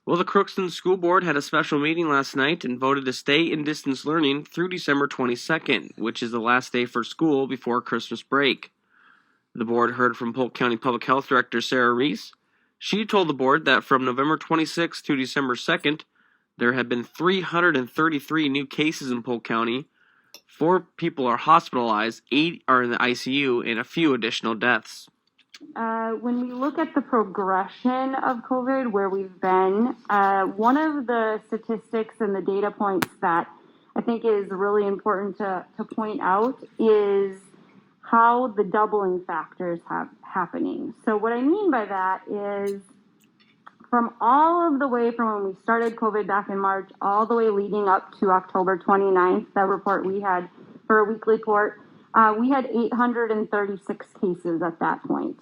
Well, the Crookston School Board had a special meeting last night and voted to stay in distance learning through December 22nd, which is the last day for school before Christmas break. The board heard from Polk County Public Health Director Sarah Reese. She told the board that from November 26th to December 2nd, there have been 333 new cases in Polk County. 4 people are hospitalized, 8 are in the ICU, and a few additional deaths. When we look at the progression of COVID, where we've been, one of the statistics and the data points that I think is really important to point out is how the doubling factors have happening. So what I mean by that is from all of the way from when we started COVID back in March, all the way leading up to October 29th, that report we had for a weekly report, we had 836 cases at that point.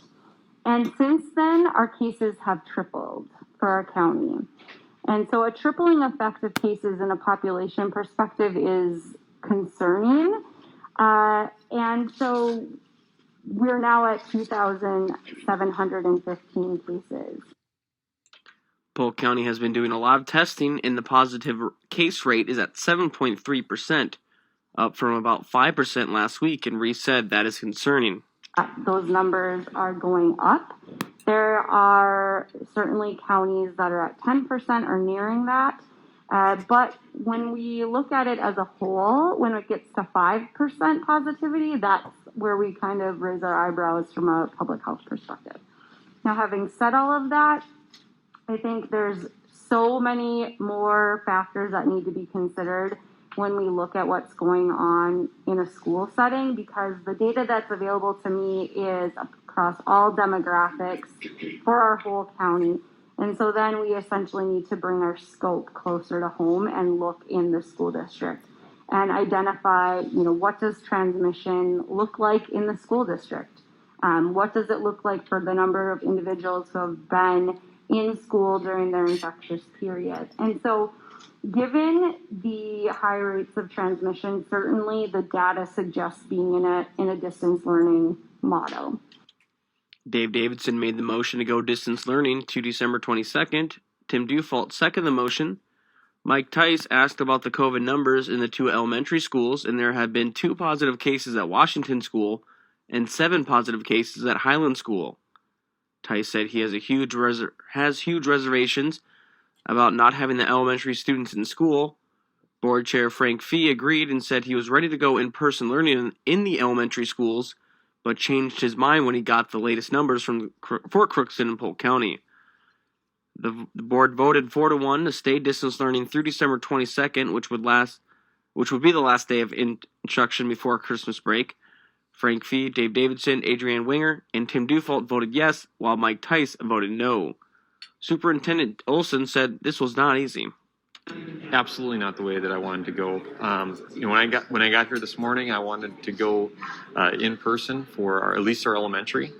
And since then, our cases have tripled for our county. And so a tripling effect of cases in a population perspective is concerning. And so we're now at 2,715 cases. Polk County has been doing a lot of testing, and the positive case rate is at 7.3%, up from about 5% last week, and Reese said that is concerning. Those numbers are going up. There are certainly counties that are at 10% or nearing that. But when we look at it as a whole, when it gets to 5% positivity, that's where we kind of raise our eyebrows from a public health perspective. Now, having said all of that, I think there's so many more factors that need to be considered when we look at what's going on in a school setting, because the data that's available to me is across all demographics for our whole county. And so then we essentially need to bring our scope closer to home and look in the school district and identify, what does transmission look like in the school district? What does it look like for the number of individuals who have been in school during their infectious period? And so given the high rates of transmission, certainly the data suggests being in a distance learning model. Dave Davidson made the motion to go distance learning to December 22nd. Tim Dufault seconded the motion. Mike Tice asked about the COVID numbers in the 2 elementary schools, and there have been 2 positive cases at Washington School and 7 positive cases at Highland School. Tice said he has huge reservations about not having the elementary students in school. Board Chair Frank Fee agreed and said he was ready to go in-person learning in the elementary schools, but changed his mind when he got the latest numbers for Crookston and Polk County. The board voted 4-1 to stay distance learning through December 22nd, which would be the last day of instruction before Christmas break. Frank Fee, Dave Davidson, Adrienne Winger, and Tim Dufault voted yes, while Mike Tice voted no. Superintendent Olson said this was not easy. Absolutely not the way that I wanted to go. When I got here this morning, I wanted to go in person for at least our elementary.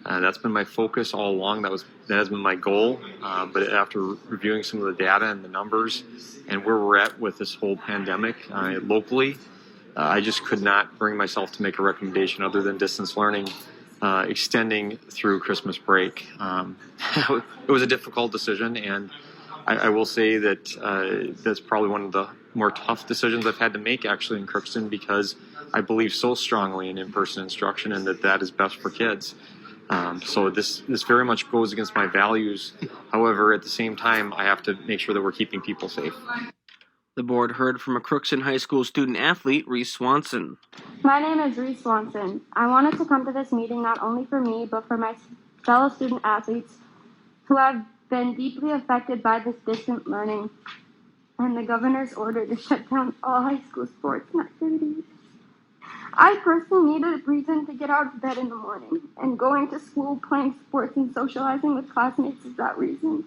That's been my focus all along. That has been my goal. But after reviewing some of the data and the numbers and where we're at with this whole pandemic locally, I just could not bring myself to make a recommendation other than distance learning extending through Christmas break. It was a difficult decision, and I will say that that's probably one of the more tough decisions I've had to make actually in Crookston, because I believe so strongly in in-person instruction and that is best for kids. So this very much goes against my values. However, at the same time, I have to make sure that we're keeping people safe. The board heard from a Crookston High School student athlete, Reese Swanson. My name is Reese Swanson. I wanted to come to this meeting not only for me, but for my fellow student athletes who have been deeply affected by this distant learning and the governor's order to shut down all high school sports and activities. I personally needed a reason to get out of bed in the morning, and going to school, playing sports, and socializing with classmates is that reason.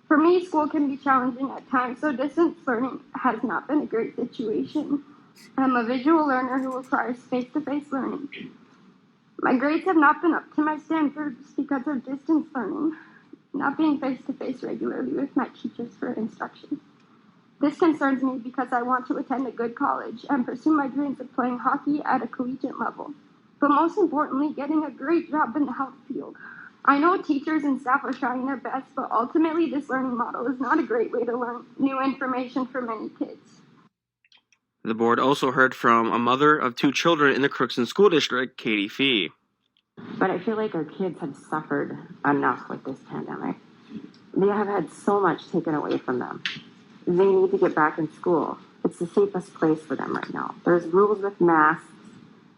For me, school can be challenging at times, so distance learning has not been a great situation. I'm a visual learner who requires face-to-face learning. My grades have not been up to my standards because of distance learning, not being face-to-face regularly with my teachers for instruction. This concerns me because I want to attend a good college and pursue my dreams of playing hockey at a collegiate level, but most importantly, getting a great job in the health field. I know teachers and staff are trying their best, but ultimately this learning model is not a great way to learn new information for many kids. The board also heard from a mother of 2 children in the Crookston School District, Katie Fee. But I feel like our kids have suffered enough with this pandemic. They have had so much taken away from them. They need to get back in school. It's the safest place for them right now. There's rules with masks,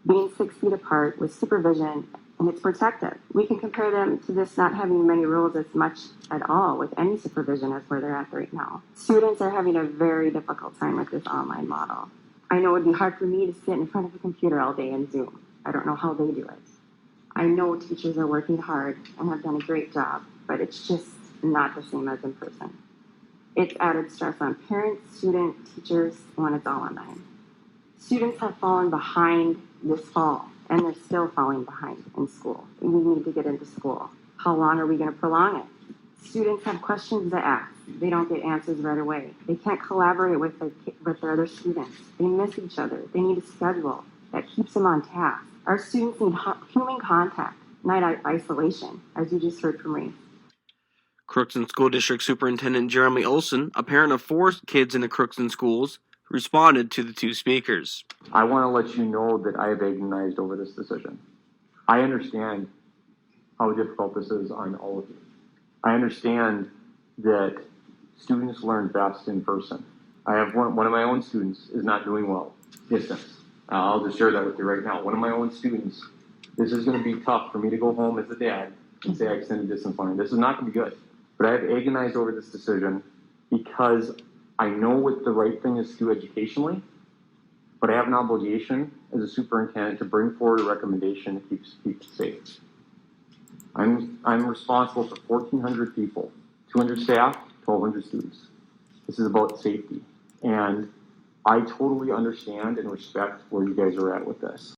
being 6 feet apart, with supervision, and it's protective. We can compare them to this not having many rules as much at all with any supervision as where they're at right now. Students are having a very difficult time with this online model. I know it would be hard for me to sit in front of a computer all day and Zoom. I don't know how they do it. I know teachers are working hard and have done a great job, but it's just not the same as in person. It's added stress on parents, students, teachers, when it's all online. Students have fallen behind this fall, and they're still falling behind in school. We need to get into school. How long are we going to prolong it? Students have questions to ask. They don't get answers right away. They can't collaborate with their other students. They miss each other. They need a schedule that keeps them on task. Our students need human contact, not isolation, as you just heard from Reese. Crookston School District Superintendent Jeremy Olson, a parent of 4 kids in the Crookston schools, responded to the 2 speakers. I want to let you know that I have agonized over this decision. I understand how difficult this is on all of you. I understand that students learn best in person. I have one of my own students is not doing well distance. I'll just share that with you right now. One of my own students, this is going to be tough for me to go home as a dad and say I extended distance learning. This is not going to be good. But I have agonized over this decision because I know what the right thing is to do educationally, but I have an obligation as a superintendent to bring forward a recommendation that keeps people safe. I'm responsible for 1,400 people, 200 staff, 1,200 students. This is about safety. And I totally understand and respect where you guys are at with this.